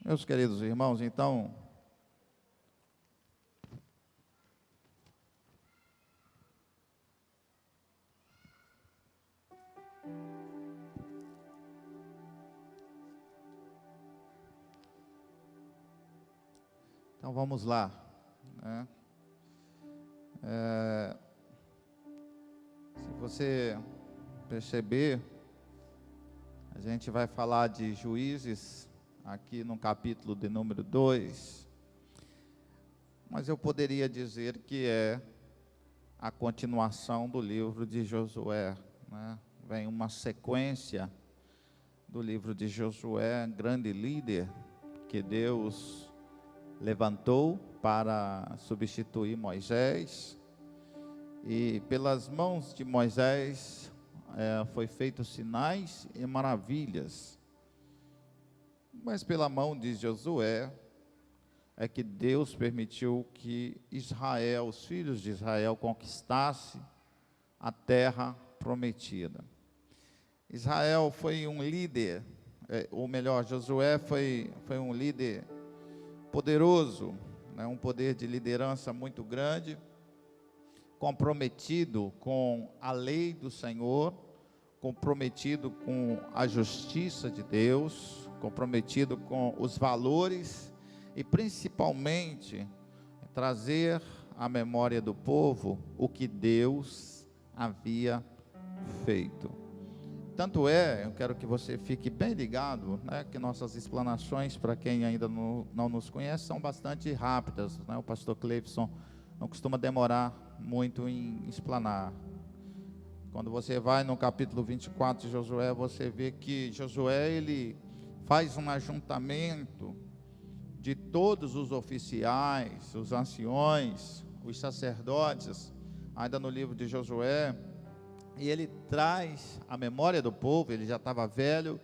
Meus queridos irmãos, então, vamos lá, né? Se você perceber, a gente vai falar de Juízes, aqui no capítulo de número 2, mas eu poderia dizer que é a continuação do livro de Josué, né? Vem uma sequência do livro de Josué, grande líder que Deus levantou para substituir Moisés, e pelas mãos de Moisés foi feito sinais e maravilhas, mas pela mão de Josué é que Deus permitiu que Israel, os filhos de Israel, conquistasse a terra prometida. Israel foi um líder, ou melhor, Josué foi um líder poderoso, né, um poder de liderança muito grande, comprometido com a lei do Senhor, comprometido com a justiça de Deus, comprometido com os valores e principalmente trazer à memória do povo o que Deus havia feito. Tanto eu quero que você fique bem ligado, né, que nossas explanações, para quem ainda não nos conhece, são bastante rápidas, né? O pastor Cleifson não costuma demorar muito em explanar. Quando você vai no capítulo 24 de Josué, você vê que Josué, ele faz um ajuntamento de todos os oficiais, os anciões, os sacerdotes, ainda no livro de Josué, e ele traz a memória do povo. Ele já estava velho,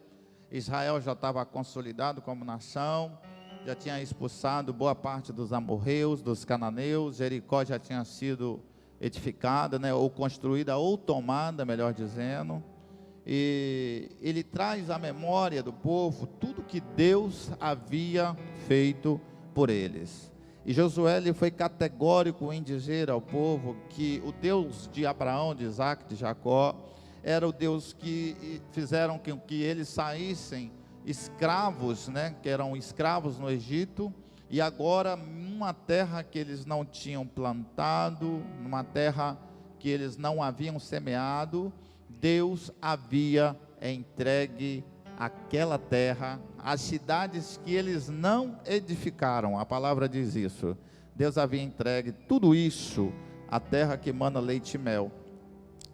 Israel já estava consolidado como nação, já tinha expulsado boa parte dos amorreus, dos cananeus, Jericó já tinha sido edificada, né, ou construída, ou tomada, melhor dizendo, e ele traz à memória do povo tudo que Deus havia feito por eles. E Josué, ele foi categórico em dizer ao povo que o Deus de Abraão, de Isaac, de Jacó, era o Deus que fizeram com que eles saíssem escravos, né, que eram escravos no Egito, e agora numa terra que eles não tinham plantado, numa terra que eles não haviam semeado, Deus havia entregue aquela terra, as cidades que eles não edificaram, a palavra diz isso, Deus havia entregue tudo isso, a terra que mana leite e mel.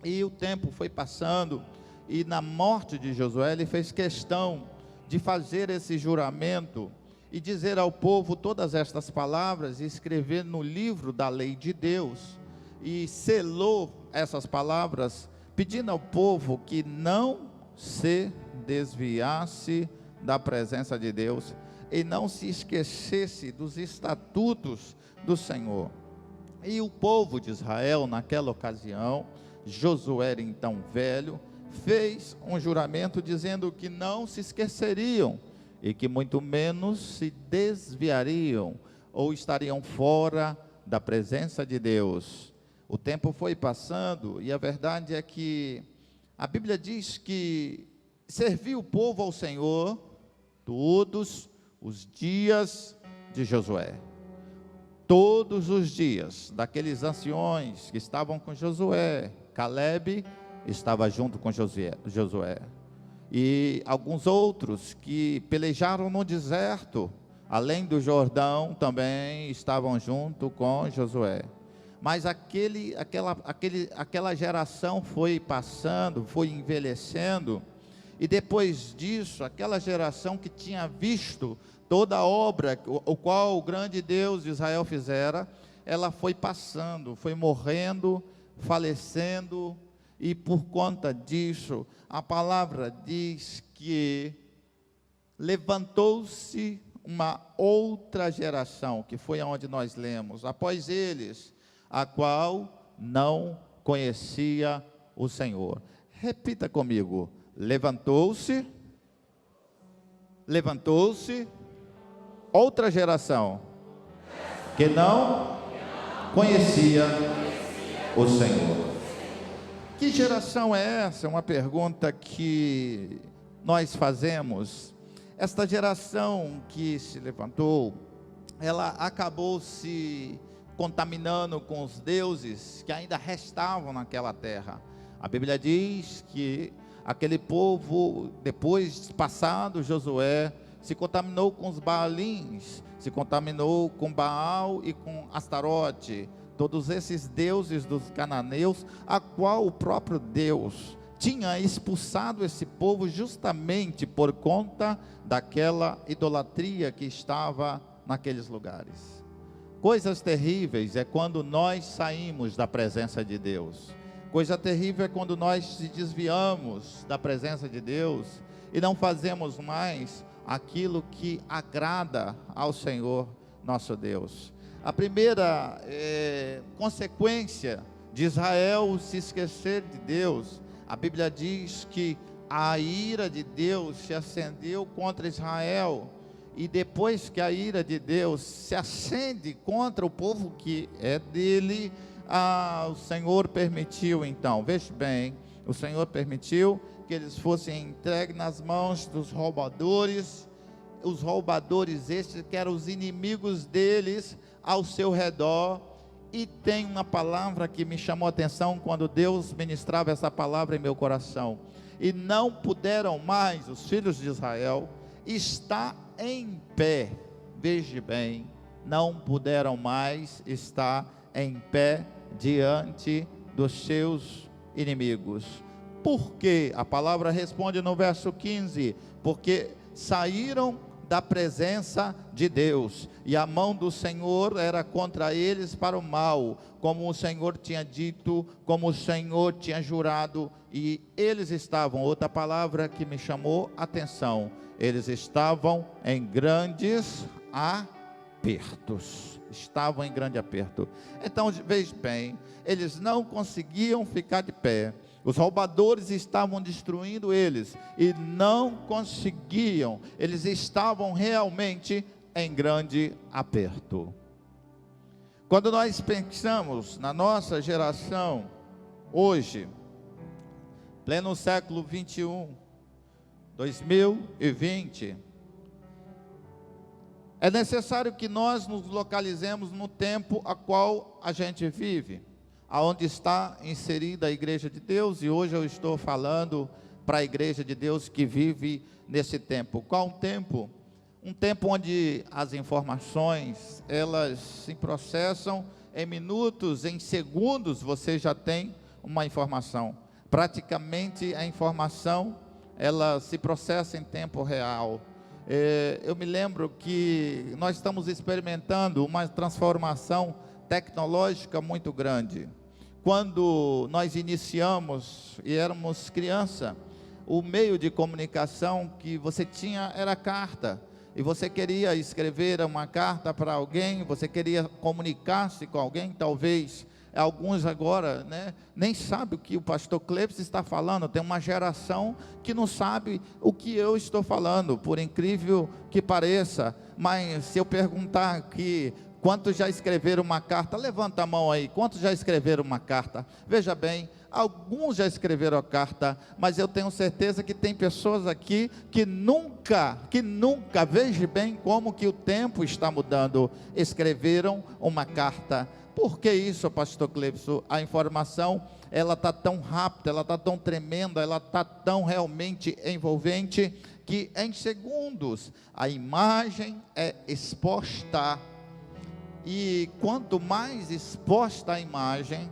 E o tempo foi passando, e na morte de Josué, ele fez questão de fazer esse juramento, e dizer ao povo todas estas palavras, e escrever no livro da lei de Deus, e selou essas palavras, pedindo ao povo que não se desviasse da presença de Deus, e não se esquecesse dos estatutos do Senhor. E o povo de Israel, naquela ocasião, Josué era então velho, fez um juramento dizendo que não se esqueceriam, e que muito menos se desviariam, ou estariam fora da presença de Deus. O tempo foi passando, e a verdade é que a Bíblia diz que serviu o povo ao Senhor todos os dias de Josué. Todos os dias daqueles anciões que estavam com Josué, Calebe estava junto com Josué. E alguns outros que pelejaram no deserto, além do Jordão, também estavam junto com Josué. Mas aquela geração foi passando, foi envelhecendo, e depois disso, aquela geração que tinha visto toda a obra, o qual o grande Deus de Israel fizera, ela foi passando, foi morrendo, falecendo, e por conta disso, a palavra diz que levantou-se uma outra geração, que foi aonde nós lemos, após eles, a qual não conhecia o Senhor. Repita comigo: levantou-se outra geração que não conhecia o Senhor. Que geração é essa? É uma pergunta que nós fazemos. Esta geração que se levantou, ela acabou se contaminando com os deuses que ainda restavam naquela terra. A Bíblia diz que aquele povo, depois passado Josué, se contaminou com os Baalins, se contaminou com Baal e com Astarote, todos esses deuses dos cananeus, a qual o próprio Deus tinha expulsado esse povo justamente por conta daquela idolatria que estava naqueles lugares. Coisas terríveis é quando nós saímos da presença de Deus. Coisa terrível é quando nós se desviamos da presença de Deus e não fazemos mais aquilo que agrada ao Senhor nosso Deus. A primeira consequência de Israel se esquecer de Deus, a Bíblia diz que a ira de Deus se acendeu contra Israel, e depois que a ira de Deus se acende contra o povo que é dele, o Senhor permitiu então, veja bem, o Senhor permitiu que eles fossem entregues nas mãos dos roubadores, os roubadores estes que eram os inimigos deles ao seu redor. E tem uma palavra que me chamou a atenção quando Deus ministrava essa palavra em meu coração: e não puderam mais os filhos de Israel estar em pé. Veja bem, não puderam mais estar em pé diante dos seus inimigos. Por quê? A palavra responde no verso 15: porque saíram da presença de Deus, e a mão do Senhor era contra eles para o mal, como o Senhor tinha dito, como o Senhor tinha jurado, e eles estavam, outra palavra que me chamou a atenção, eles estavam em grandes apertos. Estavam em grande aperto. Então, veja bem, eles não conseguiam ficar de pé. Os roubadores estavam destruindo eles e não conseguiam. Eles estavam realmente em grande aperto. Quando nós pensamos na nossa geração hoje, pleno século 21, 2020, é necessário que nós nos localizemos no tempo a qual a gente vive, aonde está inserida a igreja de Deus, e hoje eu estou falando para a igreja de Deus que vive nesse tempo. Qual tempo? Um tempo onde as informações, elas se processam em minutos, em segundos, você já tem uma informação. Praticamente a informação, ela se processa em tempo real. Eu me lembro que nós estamos experimentando uma transformação tecnológica muito grande. Quando nós iniciamos e éramos criança, o meio de comunicação que você tinha era carta, e você queria escrever uma carta para alguém, você queria comunicar-se com alguém. Talvez alguns agora, nem sabem o que o pastor Cleves está falando. Tem uma geração que não sabe o que eu estou falando, por incrível que pareça. Mas se eu perguntar aqui, quantos já escreveram uma carta? Levanta a mão aí, quantos já escreveram uma carta? Veja bem, alguns já escreveram a carta, mas eu tenho certeza que tem pessoas aqui que nunca, veja bem como que o tempo está mudando, escreveram uma carta. Por que isso, pastor Cleveson? A informação, ela está tão rápida, ela está tão tremenda, ela está tão realmente envolvente, que em segundos a imagem é exposta, e quanto mais exposta a imagem,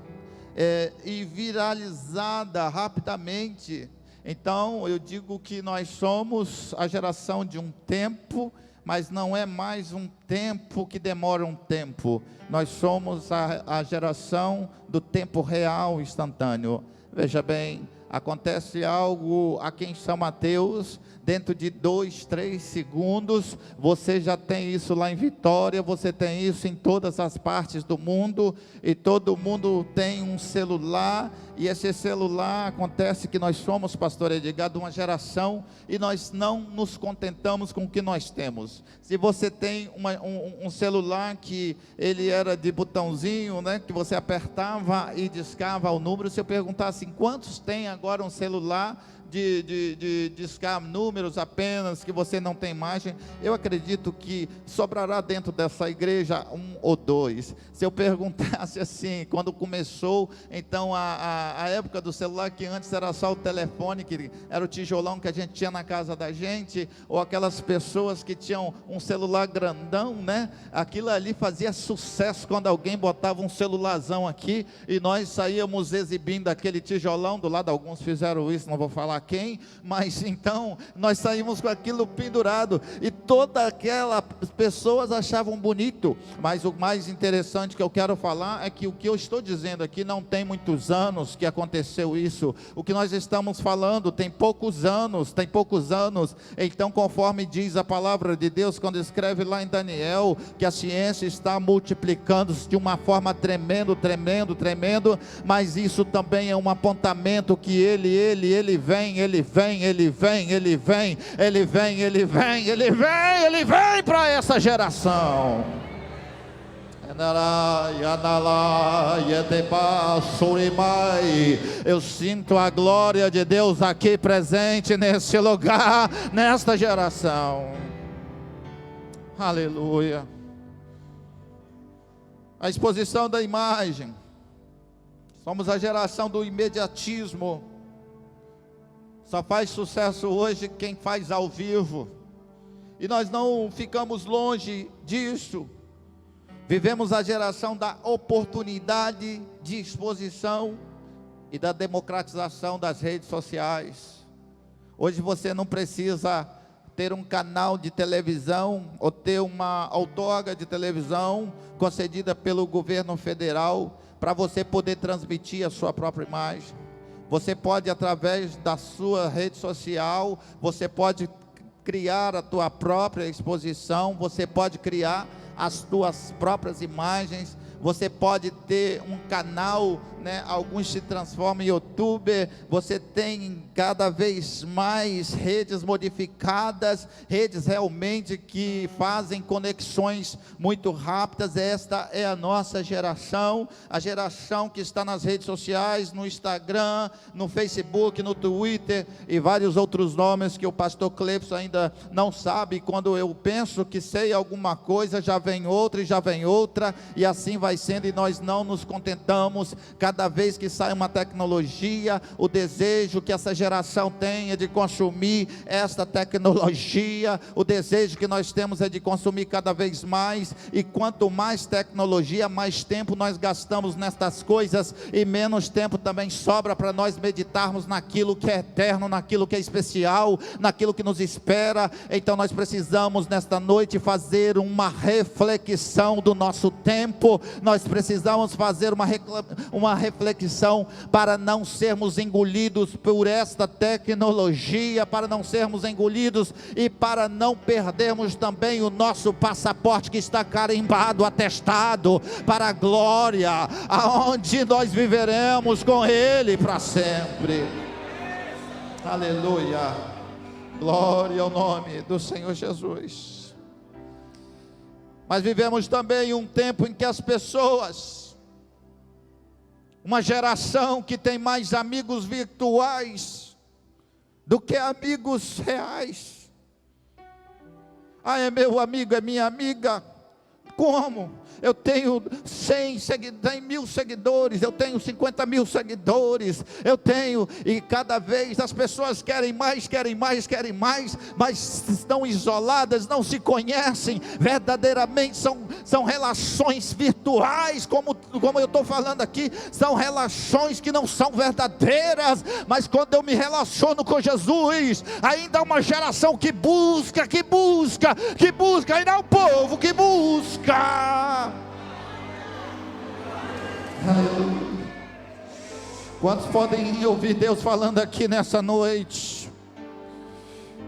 e viralizada rapidamente, então eu digo que nós somos a geração de um tempo, mas não é mais um tempo que demora um tempo. Nós somos a geração do tempo real instantâneo. Veja bem, acontece algo aqui em São Mateus, dentro de 2, 3 segundos, você já tem isso lá em Vitória, você tem isso em todas as partes do mundo, e todo mundo tem um celular, e esse celular, acontece que nós somos, pastor Edgar, de uma geração, e nós não nos contentamos com o que nós temos. Se você tem um celular que ele era de botãozinho, né, que você apertava e discava o número, se eu perguntasse quantos tem agora um celular de discar números apenas, que você não tem imagem, eu acredito que sobrará dentro dessa igreja 1 ou 2. Se eu perguntasse assim, quando começou então a época do celular, que antes era só o telefone, que era o tijolão que a gente tinha na casa da gente, ou aquelas pessoas que tinham um celular grandão, né? Aquilo ali fazia sucesso quando alguém botava um celularzão aqui, e nós saíamos exibindo aquele tijolão do lado. Alguns fizeram isso, não vou falar quem, mas então nós saímos com aquilo pendurado, e todas aquelas pessoas achavam bonito. Mas o mais interessante que eu quero falar é que o que eu estou dizendo aqui não tem muitos anos que aconteceu isso. O que nós estamos falando tem poucos anos, então, conforme diz a palavra de Deus, quando escreve lá em Daniel, que a ciência está multiplicando-se de uma forma tremendo, mas isso também é um apontamento que ele vem para essa geração. Eu sinto a glória de Deus aqui presente nesse lugar, nesta geração. Aleluia. A exposição da imagem. Somos a geração do imediatismo. Só faz sucesso hoje quem faz ao vivo, e nós não ficamos longe disso. Vivemos a geração da oportunidade de exposição e da democratização das redes sociais. Hoje você não precisa ter um canal de televisão ou ter uma outorga de televisão concedida pelo governo federal para você poder transmitir a sua própria imagem. Você pode, através da sua rede social, você pode criar a tua própria exposição, você pode criar as tuas próprias imagens, você pode ter um canal, né? Alguns se transformam em youtuber. Você tem cada vez mais redes modificadas, redes realmente que fazem conexões muito rápidas. Esta é a nossa geração, a geração que está nas redes sociais, no Instagram, no Facebook, no Twitter e vários outros nomes que o pastor Clepson ainda não sabe. Quando eu penso que sei alguma coisa, já vem outra e já vem outra, e assim vai sendo, e nós não nos contentamos. Cada vez que sai uma tecnologia, o desejo que essa geração tem é de consumir esta tecnologia. O desejo que nós temos é de consumir cada vez mais, e quanto mais tecnologia, mais tempo nós gastamos nestas coisas, e menos tempo também sobra para nós meditarmos naquilo que é eterno, naquilo que é especial, naquilo que nos espera. Então nós precisamos nesta noite fazer uma reflexão do nosso tempo. Nós precisamos fazer uma reflexão para não sermos engolidos por esta tecnologia, para não sermos engolidos e para não perdermos também o nosso passaporte que está carimbado, atestado para a glória, aonde nós viveremos com Ele para sempre. Aleluia, glória ao nome do Senhor Jesus. Mas vivemos também um tempo em que as pessoas, uma geração que tem mais amigos virtuais do que amigos reais. Ah, é meu amigo, é minha amiga. Como? eu tenho 100 mil seguidores, eu tenho 50 mil seguidores, eu tenho, e cada vez as pessoas querem mais, mas estão isoladas, não se conhecem, verdadeiramente são relações virtuais, como eu estou falando aqui, são relações que não são verdadeiras, mas quando eu me relaciono com Jesus, ainda há uma geração que busca, ainda é um povo que busca. Aleluia. Quantos podem ouvir Deus falando aqui nessa noite?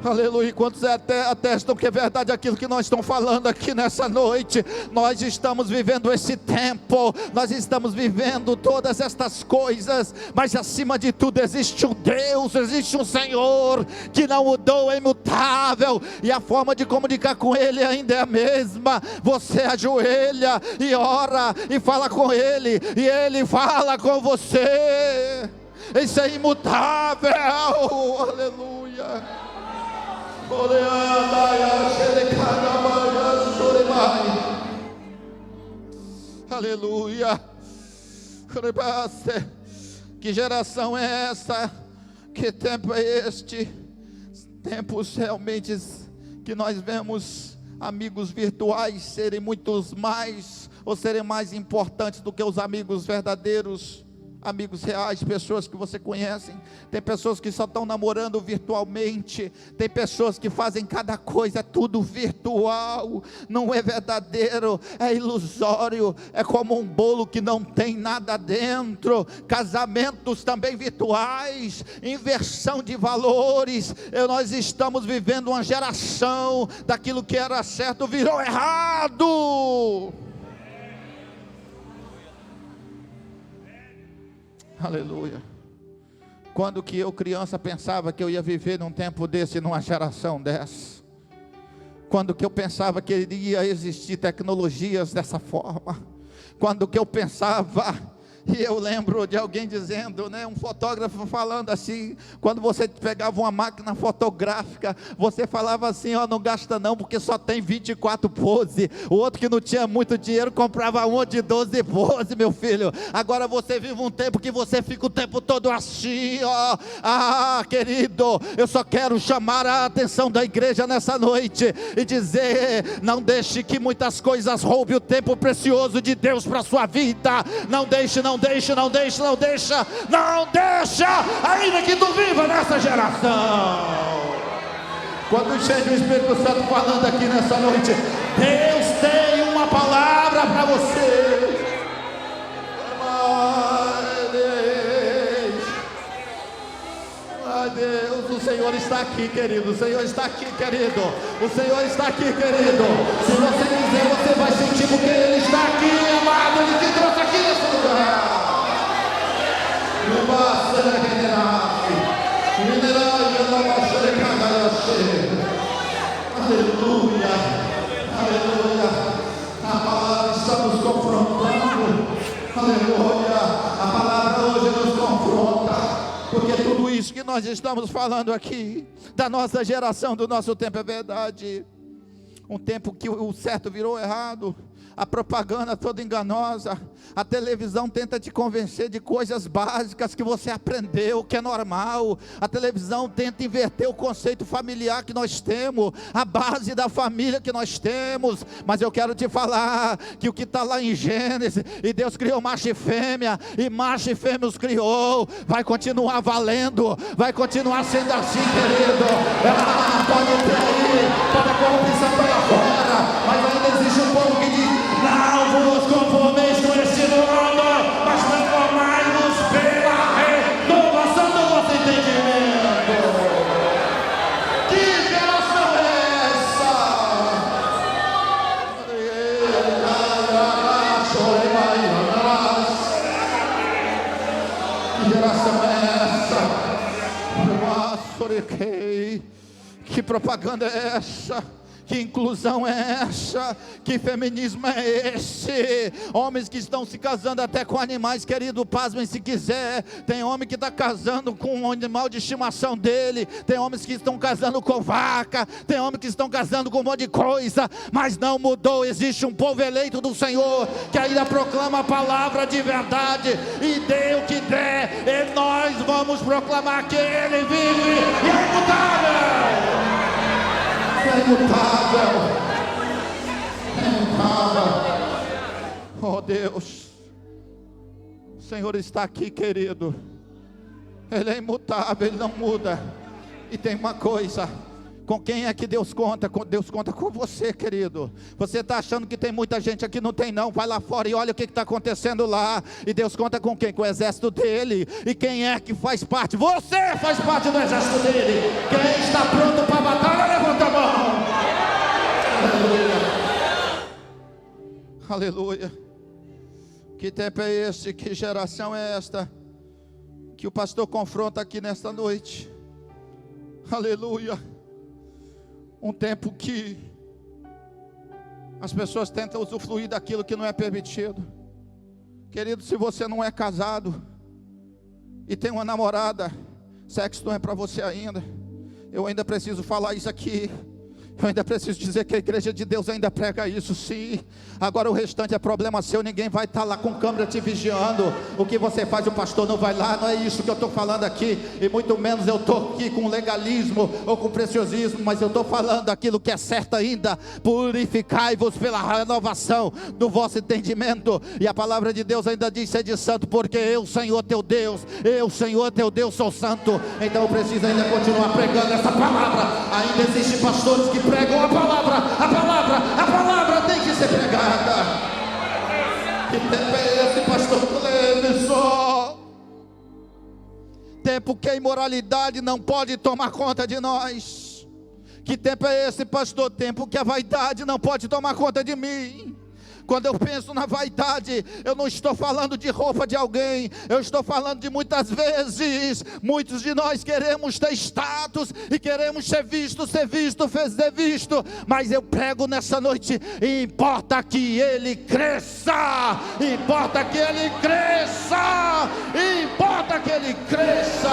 Aleluia. Quantos atestam que é verdade aquilo que nós estamos falando aqui nessa noite? Nós estamos vivendo esse tempo, nós estamos vivendo todas estas coisas, mas acima de tudo existe um Deus, existe um Senhor que não mudou, é imutável, e a forma de comunicar com Ele ainda é a mesma. Você ajoelha e ora e fala com Ele, e Ele fala com você. Isso é imutável. Aleluia. Aleluia. Que geração é essa? Que tempo é este? Tempos realmente que nós vemos amigos virtuais serem muitos mais, ou serem mais importantes do que os amigos verdadeiros, amigos reais, pessoas que você conhece. Tem pessoas que só estão namorando virtualmente, tem pessoas que fazem cada coisa, é tudo virtual, não é verdadeiro, é ilusório, é como um bolo que não tem nada dentro. Casamentos também virtuais, inversão de valores. Nós estamos vivendo uma geração daquilo que era certo virou errado. Aleluia. Quando que eu criança pensava que eu ia viver num tempo desse, numa geração dessa? Quando que eu pensava que iria existir tecnologias dessa forma? Quando que eu pensava... E eu lembro de alguém dizendo, um fotógrafo falando assim, quando você pegava uma máquina fotográfica, você falava assim, não gasta não, porque só tem 24 poses. O outro que não tinha muito dinheiro, comprava uma de 12 poses, meu filho. Agora você vive um tempo que você fica o tempo todo assim, querido, eu só quero chamar a atenção da igreja nessa noite, e dizer, não deixe que muitas coisas roubem o tempo precioso de Deus para a sua vida. Não deixe, ainda que tu viva nessa geração. Quando chega o Espírito Santo falando aqui nessa noite, Deus tem uma palavra para você. Ai Deus, o Senhor está aqui, querido. O Senhor está aqui, querido. O Senhor está aqui, querido. Se você quiser, você vai sentir, porque Ele está aqui, amado. Ele te trouxe aqui nesse lugar. Aleluia, aleluia. A palavra está nos confrontando. Aleluia. A palavra hoje nos confronta, porque tudo isso que nós estamos falando aqui, da nossa geração, do nosso tempo, é verdade. Um tempo que o certo virou errado, a propaganda toda enganosa, a televisão tenta te convencer de coisas básicas que você aprendeu, que é normal. A televisão tenta inverter o conceito familiar que nós temos, a base da família que nós temos. Mas eu quero te falar que o que está lá em Gênesis, e Deus criou macho e fêmea os criou, vai continuar valendo, vai continuar sendo assim, querido. Pode ter aí, pode a corrupção para fora, mas ainda existe um povo que diz: não vos conformeis com este mundo, mas transformai-vos pela renovação do vosso entendimento. Que geração é essa? Que geração é essa? Que propaganda é essa? Que inclusão é essa? Que feminismo é esse? Homens que estão se casando até com animais, querido, pasmem se quiser. Tem homem que está casando com um animal de estimação dele. Tem homens que estão casando com vaca. Tem homens que estão casando com um monte de coisa. Mas não mudou. Existe um povo eleito do Senhor que ainda proclama a palavra de verdade. E dê o que der, e nós vamos proclamar que Ele vive e é imutável. É imutável. Oh Deus, o Senhor está aqui, querido. Ele é imutável, Ele não muda. E tem uma coisa: com quem é que Deus conta? Deus conta com você, querido. Você está achando que tem muita gente aqui? Não tem não. Vai lá fora e olha o que está acontecendo lá. E Deus conta com quem? Com o exército dele. E quem é que faz parte? Você faz parte do exército dele. Quem está pronto para a batalha, levanta a mão. Aleluia. Aleluia. Que tempo é esse? Que geração é esta que o pastor confronta aqui nesta noite? Aleluia. Um tempo que as pessoas tentam usufruir daquilo que não é permitido. Querido, se você não é casado e tem uma namorada, sexo não é para você ainda. Eu ainda preciso falar isso aqui. Eu ainda preciso dizer que a igreja de Deus ainda prega isso, sim. Agora o restante é problema seu. Ninguém vai estar lá com câmera te vigiando. O que você faz, o pastor não vai lá. Não é isso que eu estou falando aqui. E muito menos eu estou aqui com legalismo ou com preciosismo. Mas eu estou falando aquilo que é certo ainda. Purificai-vos pela renovação do vosso entendimento. E a palavra de Deus ainda diz: sede santo, porque eu, Senhor teu Deus, eu, Senhor teu Deus, sou santo. Então eu preciso ainda continuar pregando essa palavra. Ainda existem pastores que pregam a palavra tem que ser pregada. Que tempo é esse, pastor Cleveson? Tempo que a imoralidade não pode tomar conta de nós. Que tempo é esse, pastor? Tempo que a vaidade não pode tomar conta de mim. Quando eu penso na vaidade, eu não estou falando de roupa de alguém, eu estou falando de muitas vezes, muitos de nós queremos ter status, e queremos ser visto, mas eu prego nessa noite, importa que ele cresça, importa que ele cresça, importa que ele cresça,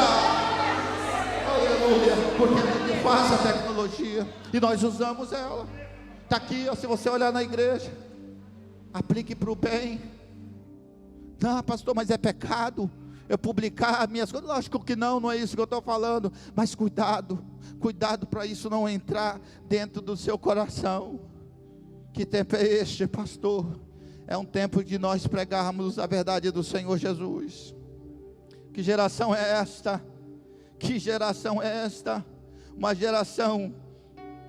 aleluia, porque é muito fácil a tecnologia, e nós usamos ela, está aqui, ó, se você olhar na igreja, aplique para o bem. Não, pastor, mas é pecado eu publicar minhas coisas? Lógico que não, não é isso que eu estou falando. Mas cuidado para isso não entrar dentro do seu coração. Que tempo é este, pastor? É um tempo de nós pregarmos a verdade do Senhor Jesus. Que geração é esta? Que geração é esta? Uma geração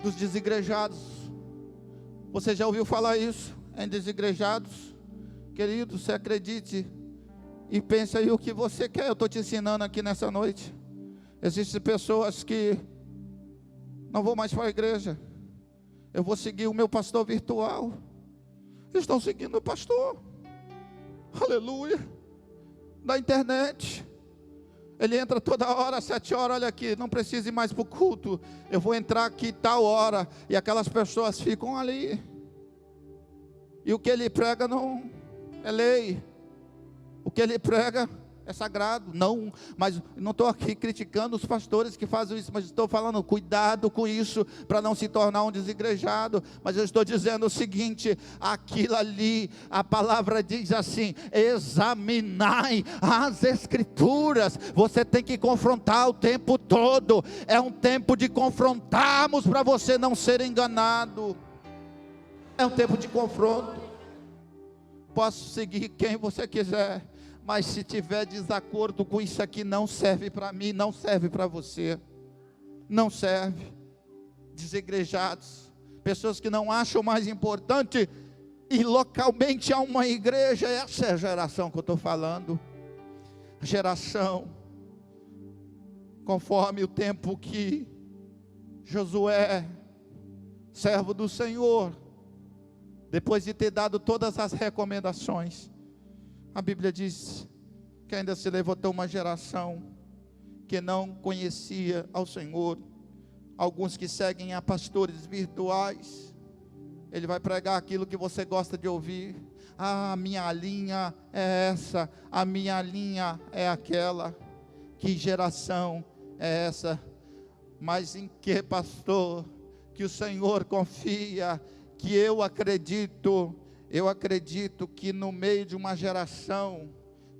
dos desigrejados. Você já ouviu falar isso? Em desigrejados, querido, você acredite e pense aí o que você quer. Eu estou te ensinando aqui nessa noite. Existem pessoas que não vou mais para a igreja, eu vou seguir o meu pastor virtual. Eles estão seguindo o pastor, aleluia, da internet. Ele entra toda hora, 7 horas, olha aqui, não precisa ir mais para o culto, eu vou entrar aqui tal hora, e aquelas pessoas ficam ali. E o que ele prega não é lei. O que ele prega é sagrado. Não, mas não estou aqui criticando os pastores que fazem isso, mas estou falando, cuidado com isso, para não se tornar um desigrejado. Mas eu estou dizendo o seguinte, aquilo ali, a palavra diz assim, examinai as escrituras. Você tem que confrontar o tempo todo. É um tempo de confrontarmos, para você não ser enganado. É um tempo de confronto. Posso seguir quem você quiser, mas se tiver desacordo com isso aqui, não serve para mim, não serve para você. Não serve. Desigrejados, pessoas que não acham mais importante ir localmente a uma igreja. Essa é a geração que eu estou falando. Geração conforme o tempo que Josué, servo do Senhor, depois de ter dado todas as recomendações, a Bíblia diz que ainda se levantou uma geração que não conhecia ao Senhor, alguns que seguem a pastores virtuais. Ele vai pregar aquilo que você gosta de ouvir. A minha linha é essa, a minha linha é aquela. Que geração é essa? Mas em que, pastor, que o Senhor confia, que eu acredito que no meio de uma geração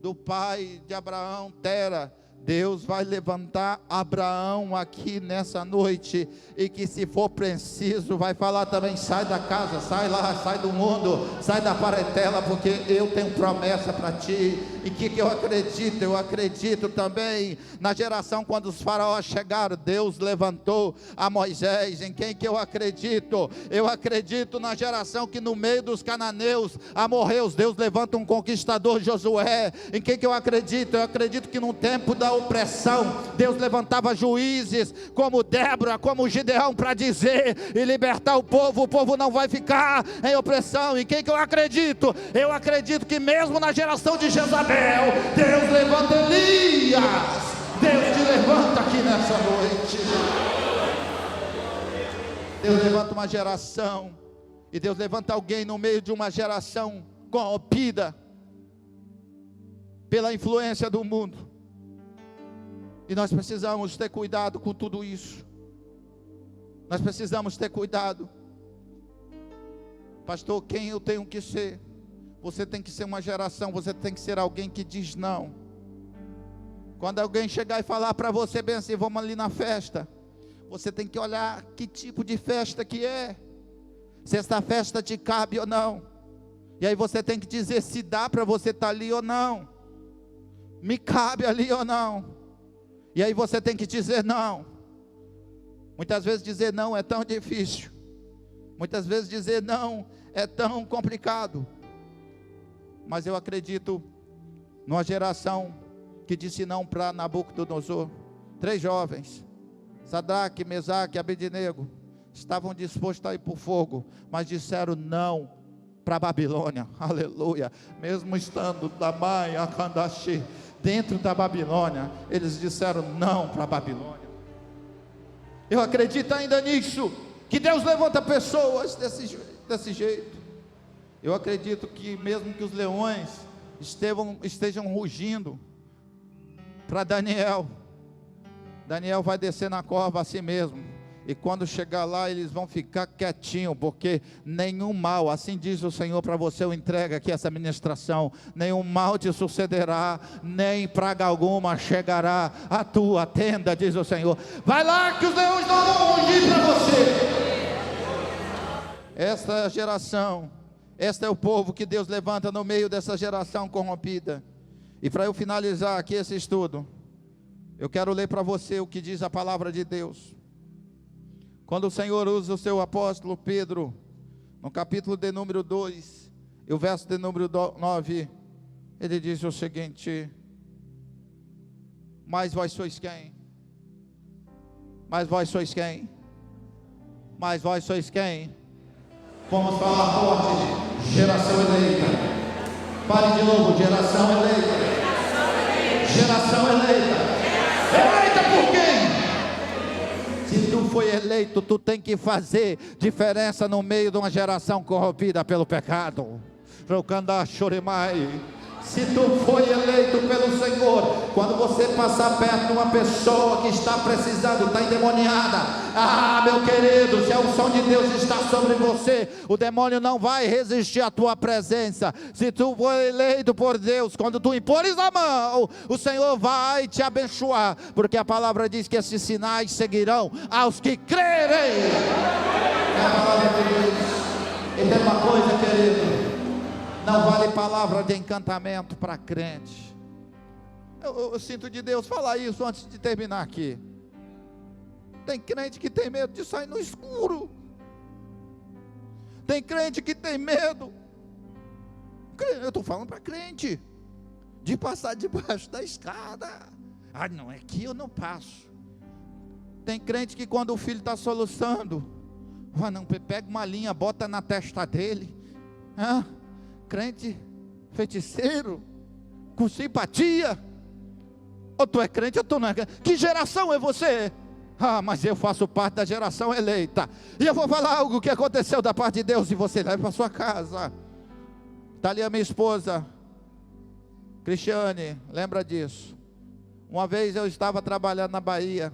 do pai de Abraão, Tera, Deus vai levantar Abraão aqui nessa noite, e que se for preciso, vai falar também: sai da casa, sai lá, sai do mundo, sai da parentela, porque eu tenho promessa para ti. E que eu acredito? Eu acredito também na geração quando os faraós chegaram, Deus levantou a Moisés. Em quem que eu acredito? Eu acredito na geração que no meio dos cananeus, amorreus, Deus levanta um conquistador, Josué. Em quem que eu acredito? Eu acredito que no tempo da opressão, Deus levantava juízes como Débora, como Gideão, para dizer e libertar o povo não vai ficar em opressão. Em quem que eu acredito? Eu acredito que mesmo na geração de Jezabel, Deus levanta Elias. Deus te levanta aqui nessa noite. Deus levanta uma geração, e Deus levanta alguém no meio de uma geração corrompida pela influência do mundo. E nós precisamos ter cuidado com tudo isso. Nós precisamos ter cuidado. Pastor, quem eu tenho que ser? Você tem que ser uma geração, você tem que ser alguém que diz não. Quando alguém chegar e falar para você bem assim: vamos ali na festa, você tem que olhar que tipo de festa que é, se essa festa te cabe ou não. E aí você tem que dizer se dá para você estar ali ou não, me cabe ali ou não. E aí você tem que dizer não. Muitas vezes dizer não é tão difícil, muitas vezes dizer não é tão complicado. Mas eu acredito numa geração que disse não para Nabucodonosor. 3 jovens, Sadraque, Mesaque e Abednego, estavam dispostos a ir para o fogo, mas disseram não para a Babilônia. Aleluia. Mesmo estando Damai, Akandashi, dentro da Babilônia, eles disseram não para a Babilônia. Eu acredito ainda nisso, que Deus levanta pessoas desse jeito. Eu acredito que mesmo que os leões estejam rugindo para Daniel, Daniel vai descer na cova assim mesmo. E quando chegar lá, eles vão ficar quietinhos, porque nenhum mal, assim diz o Senhor para você, eu entrego aqui essa ministração: nenhum mal te sucederá, nem praga alguma chegará à tua tenda, diz o Senhor. Vai lá que os leões não vão rugir para você. Esta geração, este é o povo que Deus levanta no meio dessa geração corrompida. E para eu finalizar aqui esse estudo, eu quero ler para você o que diz a palavra de Deus. Quando o Senhor usa o seu apóstolo Pedro, no capítulo de número 2, e o verso de número 9, ele diz o seguinte: mas vós sois quem? Mas vós sois quem? Mas vós sois quem? Vamos falar forte: geração eleita. Fale de novo: geração eleita. Geração eleita. Eleita por quem? Se tu foi eleito, tu tem que fazer diferença no meio de uma geração corrompida pelo pecado. Trocando chorimai. Se tu foi eleito pelo Senhor, quando você passar perto de uma pessoa que está precisando, está endemoniada, meu querido, se a unção de Deus está sobre você, o demônio não vai resistir à tua presença. Se tu for eleito por Deus, quando tu impores a mão, o Senhor vai te abençoar, porque a palavra diz que esses sinais seguirão aos que crerem. É a palavra de Deus. E tem uma coisa, querido: não vale palavra de encantamento para crente. Eu sinto de Deus falar isso antes de terminar aqui. Tem crente que tem medo de sair no escuro. Tem crente que tem medo. Eu estou falando para crente, de passar debaixo da escada. Não, aqui eu não passo. Tem crente que quando o filho está soluçando, não, pega uma linha, bota na testa dele. Crente feiticeiro, com simpatia. Ou tu é crente ou tu não é crente. Que geração é você? Ah, mas eu faço parte da geração eleita. E eu vou falar algo que aconteceu da parte de Deus e você leva para sua casa. Está ali a minha esposa, Cristiane, lembra disso? Uma vez eu estava trabalhando na Bahia.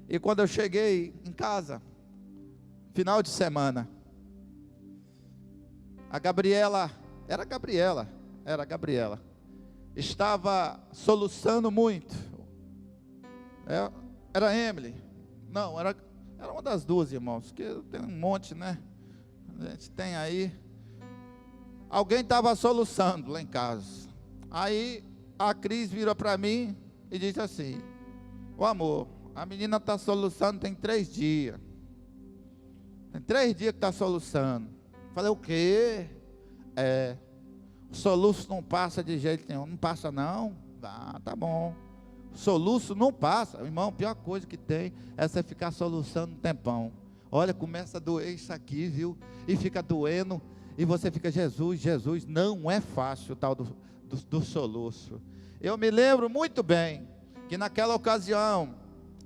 E quando eu cheguei em casa, final de semana, a Gabriela, estava soluçando muito. Era Emily, não, era uma das duas, irmãos, que tem um monte, né? A gente tem aí. Alguém estava soluçando lá em casa. Aí a Cris virou para mim e disse assim: ô amor, a menina está soluçando tem 3 dias. Tem 3 dias que está soluçando. Falei, o quê? O soluço não passa de jeito nenhum. Não passa não? Ah, tá bom. O soluço não passa. Irmão, a pior coisa que tem é você ficar soluçando um tempão. Olha, começa a doer isso aqui, viu? E fica doendo. E você fica, Jesus, não é fácil o tal do soluço. Eu me lembro muito bem que naquela ocasião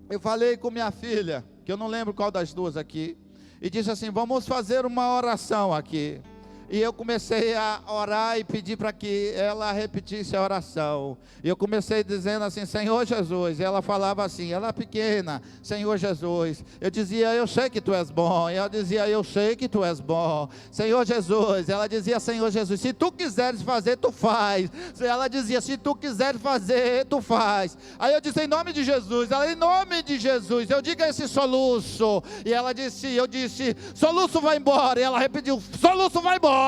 eu falei com minha filha, que eu não lembro qual das duas aqui, e disse assim: vamos fazer uma oração aqui. E eu comecei a orar e pedir para que ela repetisse a oração. E eu comecei dizendo assim: Senhor Jesus. E ela falava assim, ela pequena: Senhor Jesus. Eu dizia: eu sei que tu és bom. E ela dizia: eu sei que tu és bom, Senhor Jesus. Ela dizia: Senhor Jesus, se tu quiseres fazer, tu faz. Ela dizia: se tu quiseres fazer, tu faz. Aí eu disse: em nome de Jesus. Ela: em nome de Jesus, eu digo esse soluço. E ela disse, eu disse: soluço vai embora. E ela repetiu: soluço vai embora.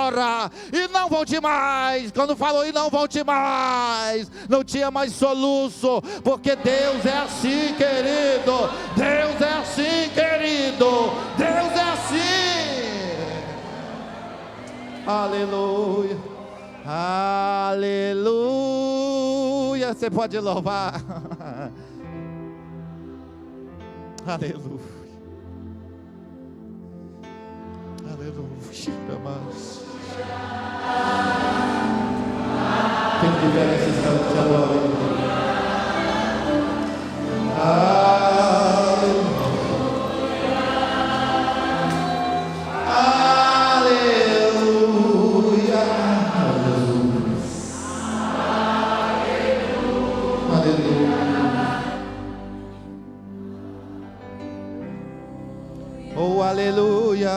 E não volte mais. Quando falou e não volte mais, não tinha mais soluço, porque Deus é assim, querido. Deus é assim, querido. Deus é assim. Aleluia. Aleluia. Você pode louvar. Aleluia. Aleluia. Quem tiver necessidade de adora. Aleluia. Aleluia. Oh, aleluia.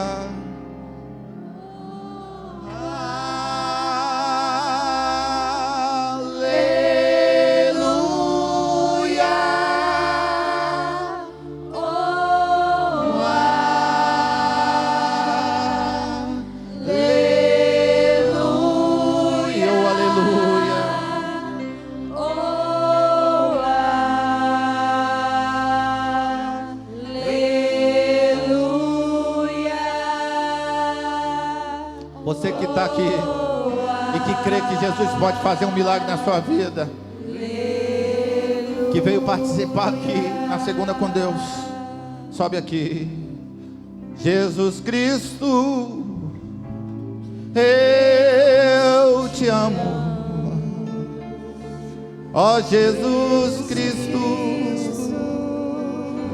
Você que está aqui e que crê que Jesus pode fazer um milagre na sua vida, que veio participar aqui na Segunda com Deus, sobe aqui. Jesus Cristo, eu te amo. Ó Jesus Cristo,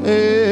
eu